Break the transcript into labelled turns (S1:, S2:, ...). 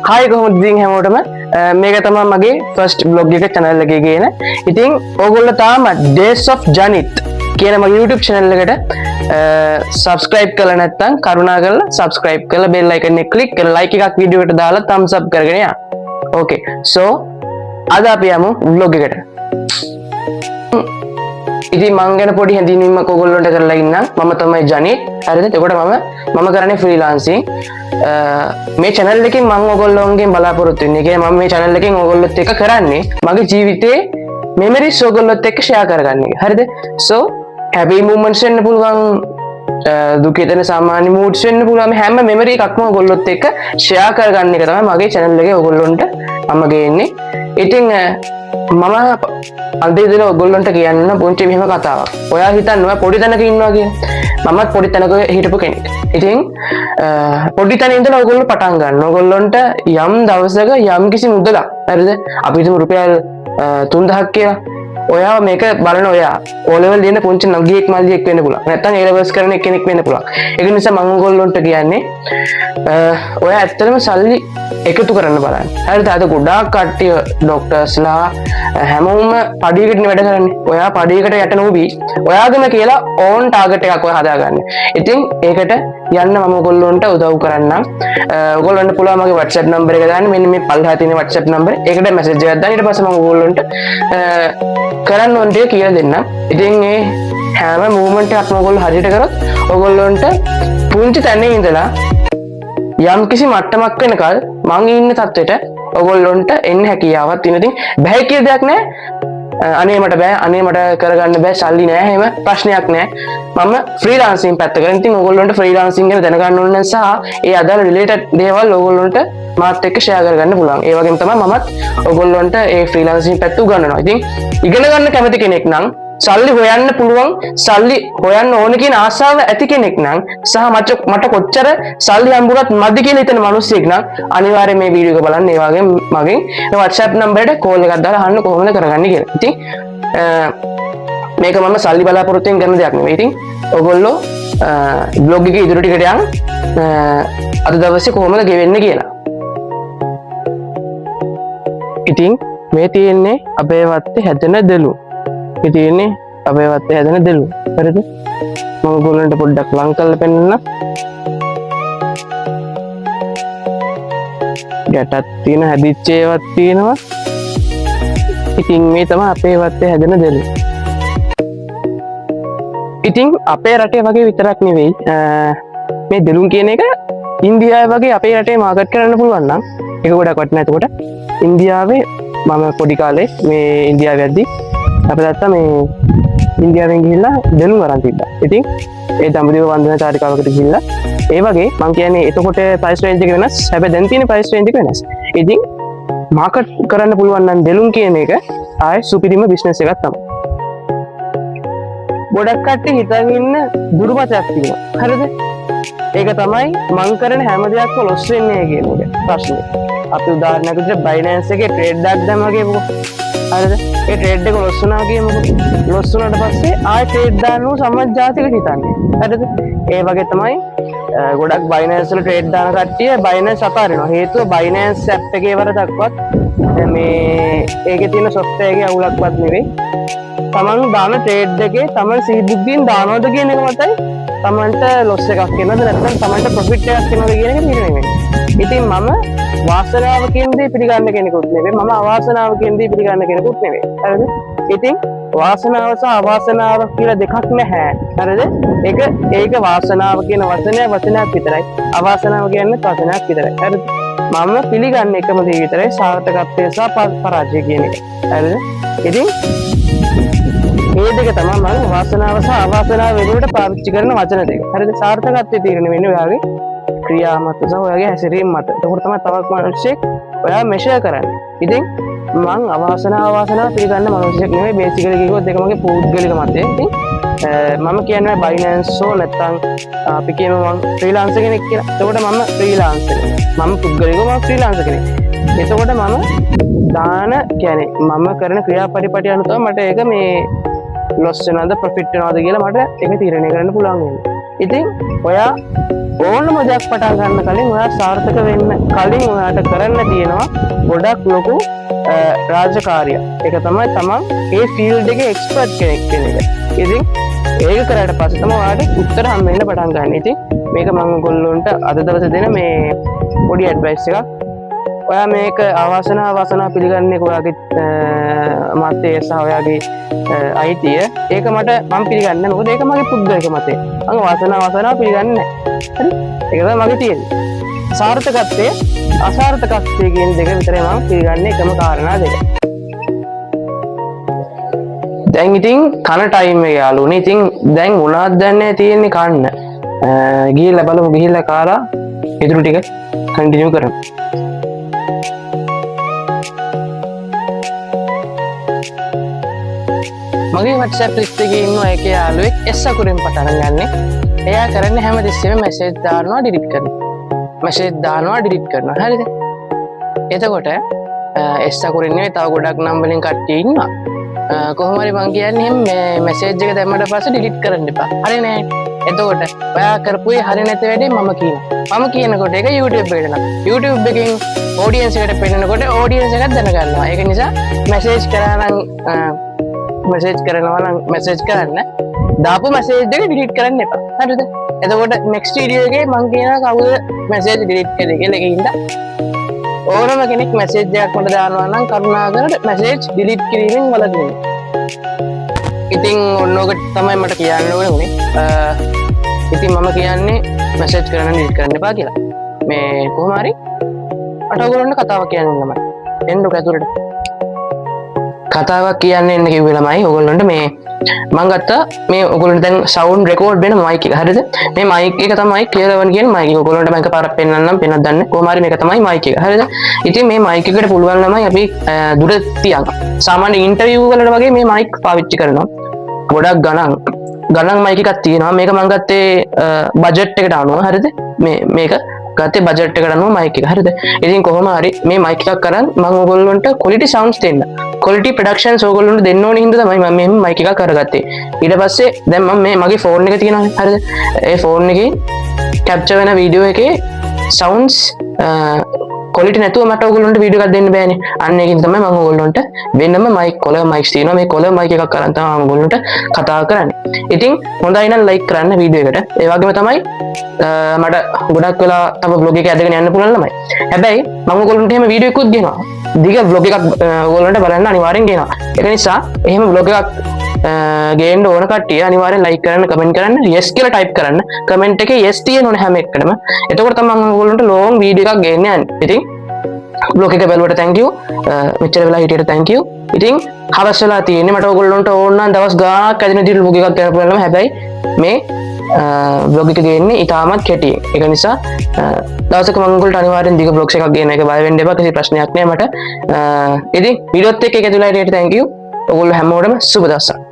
S1: Hi කොහොමද ඉතින් හැමෝටම මේක තමයි මගේ first vlog එක channel එකේ ගේන. ඉතින් ඕගොල්ලෝ තාම Days of Janith කියන මගේ YouTube channel එකට subscribe කරලා නැත්නම් කරුණාකරලා subscribe කරලා bell icon එක click කරලා like එකක් වීඩියෝ එකට දාලා thumbs up කරගෙන යන්න. Okay. So අද අපි යමු vlog එකට. ඉතින් මං ගැන පොඩි හැඳින්වීමක් ඔයගොල්ලන්ට කරලා ඉන්නම්. මම තමයි ජනිත්. හරිද? එතකොට මම කරන්නේ ෆ්‍රීලාන්සින්. මේ channel එකෙන් මම ඔයගොල්ලෝන්ගෙන් බලාපොරොත්තු වෙන්නේ. ඒ කියන්නේ මම මේ channel එකෙන් ඔයගොල්ලොත් එක්ක කරන්නේ මගේ ජීවිතේ memories ඔයගොල්ලොත් එක්ක share කරගන්න එක. හරිද? So happy moments වෙන්න පුළුවන්, දුකේතන සාමාන්‍ය moods වෙන්න පුළුවන්. මේ හැම memory එකක්ම ඔයගොල්ලොත් එක්ක share කරගන්න එක තමයි මගේ channel එකේ ඔයගොල්ලොන්ට මම ගේන්නේ. ඉතින් මම අන්තිම දින ඔයගොල්ලන්ට කියන්න පුංචි මෙහෙම කතාවක්. ඔයා හිතන්න ඔයා පොඩි තැනක ඉන්නවා කියලා. මමත් පොඩි තැනක හිටපු කෙනෙක්. ඉතින් පොඩි තැන ඉඳලා ඔයගොල්ලෝ පටන් ගන්න. ඔයගොල්ලන්ට යම් දවසක යම් කිසි මුදලක්, හරිද? අපි හිතමු රුපියල් 3000ක් කියලා. ඔයා මේක බලන ඔයා O level ලියන පුංචි නගියෙක් මල්ලියෙක් වෙන්න පුළුවන්. නැත්නම් A levels කරන කෙනෙක් වෙන්න පුළුවන්. ඒක නිසා මම ඔයගොල්ලන්ට කියන්නේ ඔයා ඇත්තටම සල්ලි එකතු කරන්න බලන්න. හරිද? අද ගොඩාක් කට්ටිය ડોක්ටර්ස්ලා හැමෝම පඩියකට වැඩ කරන්නේ. ඔයා පඩියකට යට නොවි ඔයාගම කියලා ඕන් ටාගට් එකක් ඔයා හදාගන්න. ඉතින් ඒකට යන්න මම ඔයගොල්ලන්ට උදව් කරන්නම්. ඔයගොල්ලන්ට පුළුවන් මගේ WhatsApp number එක දාන්න. මෙන්න මේ පල්ලෙහා තියෙන WhatsApp number. ඒකට message එකක් දාන්න. ඊට පස්සේ මම ඔයගොල්ලන්ට කරන්න ඕන දේ කියලා දෙන්නම්. ඉතින් මේ හැම මූවමන්ට් එකක්ම ඔයගොල්ලෝ හරියට කරොත් ඔයගොල්ලන්ට පුංචි තැනේ ඉඳලා යම් කිසි මට්ටමක් වෙනකල් මං ඉන්න තත්ත්වෙට ඔයගොල්ලොන්ට එන්න හැකියාවක් තියෙන. ඉතින් බෑ කියලා දෙයක් නෑ. අනේ මට බෑ, අනේ මට කරගන්න බෑ, සල්ලි නෑ, එහෙම ප්‍රශ්නයක් නෑ. මම ෆ්‍රීලාන්සින් පැත්ත කරන. ඉතින් ඔයගොල්ලොන්ට ෆ්‍රීලාන්සින් ගැන දැනගන්න ඕන නිසා ඒ අදාළ රිලේටඩ් දේවල් ඔයගොල්ලොන්ට මාත් එක්ක ෂෙයා කරගන්න පුළුවන්. ඒ වගේම තමයි මමත් ඔයගොල්ලොන්ට ඒ ෆ්‍රීලාන්සින් පැත්ත උගන්වනවා. ඉතින් ඉගෙන ගන්න කැමති කෙනෙක් නම්, සල්ලි හොයන්න පුළුවන්, සල්ලි හොයන්න ඕන කියන ආසාව ඇති කෙනෙක් නම්, සහ මට කොච්චර සල්ලි හම්බුනත් මදි කියලා හිතන මිනිස්සෙක් නම් අනිවාර්යයෙන් මේ වීඩියෝ එක බලන්න. ඒ වගේම මගෙන් WhatsApp number එකට කෝල් එකක් දාලා අහන්න කොහොමද කරගන්නේ කියලා. ඉතින් මේක මම සල්ලි බලාපොරොත්තුෙන් කරන දෙයක් නෙවෙයි. ඉතින් ඔයගොල්ලෝ බ්ලොග් එකේ ඉදිරි ටිකට යන් අද දවසේ කොහොමද ගෙවෙන්නේ කියලා. ඉතින් මේ තියෙන්නේ අපේ වත්තේ හැදෙන දෙලු. මේ තියෙන්නේ අපේ වත්තේ හැදෙන දෙලු. හරිද? මම ඔයගොල්ලන්ට පොඩ්ඩක් ලං කරලා පෙන්නන්න. ගැටක් තියෙන හැදිච්ච ඒවත් තියෙනවා. ඉතින් මේ තමයි අපේ වත්තේ හැදෙන දෙලු. ඉතින් අපේ රටේ වගේ විතරක් නෙවෙයි මේ දෙලුන් කියන එක ඉන්දියාවේ වගේ අපේ රටේ මාකට් කරන්න පුළුවන් නම් ඒක ගොඩක් වටිනවා. එතකොට ඉන්දියාවේ මම පොඩි කාලේ මේ ඉන්දියාවේ යද්දි අපේ තාත්තා මේ ඉන්දියාවෙන් ගිහිල්ලා දෙලුන් අරන් තිබ්බා. ඉතින් ඒ දඹදිව වන්දනා චාරිකාවකට ගිහිල්ලා ඒ වගේ මම කියන්නේ එතකොට ප්‍රයිස් රේන්ජ් එක වෙනස්. හැබැයි දැන් තියෙන ප්‍රයිස් රේන්ජ් එක වෙනස්. ඉතින් මාකට් කරන්න පුළුවන් නම් දෙලුන් කියන එක ආයේ සුපිරිම බිස්නස් එකක් තමයි. ගොඩක් කට්ටිය හිතන් ඉන්න දුර්මතයක් තියෙනවා. හරිද? ඒක තමයි මං කරන හැම දෙයක්ම ලොස් වෙන්නේ කියන එක ප්‍රශ්නේ. අපි උදාහරණයක් විදිහට Binance එකේ ට්‍රේඩ් එකක් දැම්මා කියමුකෝ. හරිද? ඒ ට්‍රේඩ් එක ලොස් වුණා කියමුකෝ. ලොස් වුණාට පස්සේ ආයෙ ට්‍රේඩ් දාන්නු සම්මත ජාතිකට හිතන්නේ. හරිද? ඒ වගේ තමයි ගොඩක් Binance වල ට්‍රේඩ් දාන කට්ටිය Binance අතාරිනවා. හේතුව Binance app එකේ වරදක්වත් මේ ඒකේ තියෙන software එකේ අවුලක්වත් නෙවෙයි. තමන් දාන ට්‍රේඩ් එකේ තමන් සීබුද්ධියෙන් දානවද කියන එක මතයි තමන්ට ලොස් එකක් වෙනවද නැත්නම් තමන්ට ප්‍රොෆිට් එකක් වෙනවද කියන එක තීරණය වෙන්නේ. ඉතින් මම වාසනාව කියන දේ පිළිගන්න කෙනෙකුත් නෙවෙයි, මම අවාසනාව කියන දේ පිළිගන්න කෙනෙකුත් නෙවෙයි. හරිද? ඉතින් වාසනාව සහ අවාසනාව කියලා දෙකක් නැහැ. හරිද? ඒක වාසනාව කියන වචනයක් විතරයි. අවාසනාව කියන්නේ වචනයක් විතරයි. හරිද? මම පිළිගන්නේ එකම දේ විතරයි, සාර්ථකත්වය සහ පරාජය කියන එක. හරිද? ඉතින් මේ දෙක තමයි මම වාසනාව සහ අවාසනාව වෙනුවට පාවිච්චි කරන වචන දෙක. හරිද? සාර්ථකත්වයේ තීරණය වෙන්නේ ඔයාගේ ක්‍රියා මත සහ ඔයාගේ හැසිරීම මත. ඒක තමයි තවත් මිනිස්සෙක් ඔයා මෙෂර් කරන්නේ. ඉතින් මම අවාසනාව පිළිගන්න මිනිස්සෙක් නෙවෙයි. බේසිකලි කිව්වොත් ඒක මගේ පෞද්ගලික මතය. ඉතින් මම කියන්නේ Binance හෝ නැත්නම් අපි කියමු මම ෆ්‍රීලාන්සර් කෙනෙක් කියලා. එතකොට මම ෆ්‍රීලාන්සර්. මම පුද්ගලිකව මම ෆ්‍රීලාන්සර් කෙනෙක්. එතකොට මම දාන කියන්නේ මම කරන ක්‍රියාපටිපටි අනුව තමයි මට ඒක මේ ලොස් වෙනවද ප්‍රොෆිට් වෙනවද කියලා මට ඒක තීරණය කරන්න පුළුවන් වෙන්නේ. ඉතින් ඔයා ඕනම දෙයක් පටන් ගන්න කලින් ඔයා සාර්ථක වෙන්න කලින් ඔයාට කරන්න තියෙනවා ගොඩක් ලොකු රාජකාරියක්. ඒක තමයි තමන් ඒ ෆීල්ඩ් එකේ එක්ස්පර්ට් කෙනෙක් කියන එක. ඉතින් ඒක කරාට පස්සේ තමයි ඔයාට උත්තර හම්බ වෙන්න පටන් ගන්න. ඉතින් මේක මම ඔයගොල්ලන්ට අද දවසේ දෙන මේ පොඩි ඇඩ්වයිස් එකක්. ඔයා මේක අවාසනාව පිළිගන්නේ ඔයාගේ මතය සහ ඔයාගේ අයිතිය. ඒක මට මම පිළිගන්නේ නැහැ. මොකද ඒක මගේ පුද්ගලික මතය. මම වාසනාව පිළිගන්නේ නැහැ. හරි? ඒක තමයි මගේ තියෙන්නේ. සාර්ථකත්වය අසාර්ථකත්වය කියන දෙක විතරයි මම පිළිගන්නේ එකම කාරණා දෙක. දැන් ඉතින් කන ටයිම් එක යාළුවනේ. ඉතින් දැන් මොනවද දැන්නේ තියෙන්නේ කන්න. ගිහිල්ලා බලමු ගිහිල්ලා කාලා ඉතුරු ටික කන්ටිනියු කරමු. මගේ WhatsApp ලිස්ට් එකේ ඉන්න එකේ යාළුවෙක් S අකුරෙන් පටන් ගන්නෙ. එයා කරන්නේ හැමතිස්සෙම මැසේජ් දානවා ඩිලීට් කරනවා. මැසේජ් දානවා ඩිලීට් කරනවා. හරිද? එතකොට S අකුරෙන් නෙවෙයි තව ගොඩක් නම් වලින් කට්ටිය ඉන්නවා. කොහොම හරි මං කියන්නේ මේ මැසේජ් එක දැම්මට පස්සේ ඩිලීට් කරන්න එපා. හරි නෑ. එතකොට ඔයා කරපුවේ හරි නැති වැඩේ මම කියනවා. මම කියනකොට ඒක YouTube එකට යනවා. YouTube එකෙන් ඔඩියන්ස් එකට පෙන්නනකොට ඔඩියන්ස් එකක් දැනගන්නවා. ඒක නිසා මැසේජ් කරා නම් මැසේජ් කරනවා නම් මැසේජ් කරන්න දාපු මැසේජ් එක ඩිලීට් කරන්න එපා. හරිද? එතකොට next video එකේ මම කියනවා කවුද මැසේජ් ඩිලීට් කරේ කියලා. ඒකින්ද ඕනම කෙනෙක් මැසේජ් එකක් මට දානවා නම් කරුණාකරලා මැසේජ් ඩිලීට් කිරීමෙන් වළකින්න. ඉතින් ඔන්නෝක තමයි මට කියන්න ඕනේ. ඉතින් මම කියන්නේ මැසේජ් කරන්න ඩිලීට් කරන්න එපා කියලා. මේ කොහොම හරි අට ඔයගොල්ලන්ට කතාවක් කියන්න ළමයි. එන්න ඔක ඇතුළට. කතාවක් කියන්න එන්න කිව්වේ ළමයි ඔයගොල්ලන්ට මේ මම ගත්තා මේ ඔයගොල්ලන්ට දැන් සවුන්ඩ් රෙකෝඩ් වෙන මයික් එක. හරිද? මේ මයික් එක තමයි ක්ලියර් කියන මයික් එක. ඔයගොල්ලන්ට මම එකපාරක් පෙන්නන්නම් පෙන්නක් දන්න. කොහොම හරි මේක තමයි මයික් එක. හරිද? ඉතින් මේ මයික් එකට පුළුවන් ළමයි අපි දුර තියන් සාමාන්‍ය ඉන්ටර්විව් වලට වගේ මේ මයික් පාවිච්චි කරනවා. ගොඩක් ගණන් මයික් එකක් තියෙනවා. මේක මම ගත්තේ බජට් එකට අනුව. හරිද? මේක ගත්තේ බජට් එකට අනුව මයික් එක. හරිද? ඉතින් කොහොම හරි මේ මයික් එකක් කරන් මම ඔයගොල්ලන්ට ක්වොලිටි සවුන්ඩ්ස් දෙන්න. ක්වොලිටි ප්‍රොඩක්ෂන්ස් ඔයගොල්ලන්ට දෙන්න ඕනේ හින්දා තමයි මම මේ මයික් එකක් අරගත්තේ. ඊට පස්සේ දැන් මම මේ මගේ ෆෝන් එක තියෙනවානේ. හරිද? ඒ ෆෝන් එකේ කැප්චර් වෙන වීඩියෝ එකේ සවුන්ඩ්ස් ක්වොලිටි නැතුව මට ඔයගොල්ලන්ට වීඩියෝ එකක් දෙන්න බෑනේ. අන්න ඒකින් තමයි මම ඔයගොල්ලන්ට වෙනම මයික් කොලර් මයික්ස් තියෙනවා. මේ කොලර් මයික් එකක් අරන් තමයි මම ඔයගොල්ලන්ට කතා කරන්නේ. ඉතින් හොඳයි නම් ලයික් කරන්න වීඩියෝ එකට. ඒ වගේම තමයි මට ගොඩක් වෙලා තව vlog එක ඇදගෙන යන්න පුළුවන් ළමයි. හැබැයි මම ඔයගොල්ලන්ට එහෙම වීඩියෝ එකකුත් දෙනවා. දිග vlog එකක් ඔයගොල්ලන්ට බලන්න අනිවාර්යෙන් දෙනවා. ඒක නිසා එහෙම vlog එකක් ගේන්න ඕන කට්ටිය අනිවාර්යෙන් ලයික් කරන්න, කමෙන්ට් කරන්න, yes කියලා ටයිප් කරන්න. කමෙන්ට් එකේ yes තියෙන ඕනේ හැම එකටම. එතකොට තමයි මම ඔයගොල්ලන්ට ලොං වීඩියෝ එකක් ගේන්න යන්නේ. ඉතින් vlog එක බලුවට thank you. මෙච්චර වෙලා හිටියට thank you. ඉතින් හවස් වෙලා තියෙන්නේ මට ඔයගොල්ලන්ට ඕන නම් දවස් ගාණක් ඇදින විදිහට vlog එකක් ගන්න පුළුවන්. හැබැයි මේ vlog එක ගේන්නේ ඉතාමත් කෙටියෙන්. ඒක නිසා දවසක මම ඔයගොල්ලන්ට අනිවාර්යෙන් දිග vlogs එකක් ගේන එක බය වෙන්න එපා. කිසි ප්‍රශ්නයක් නෑ මට. ඉතින් වීඩියෝත් එක්ක එකතු වෙලා හිටියට thank you. ඔයගොල්ලෝ හැමෝටම සුබ දවසක්.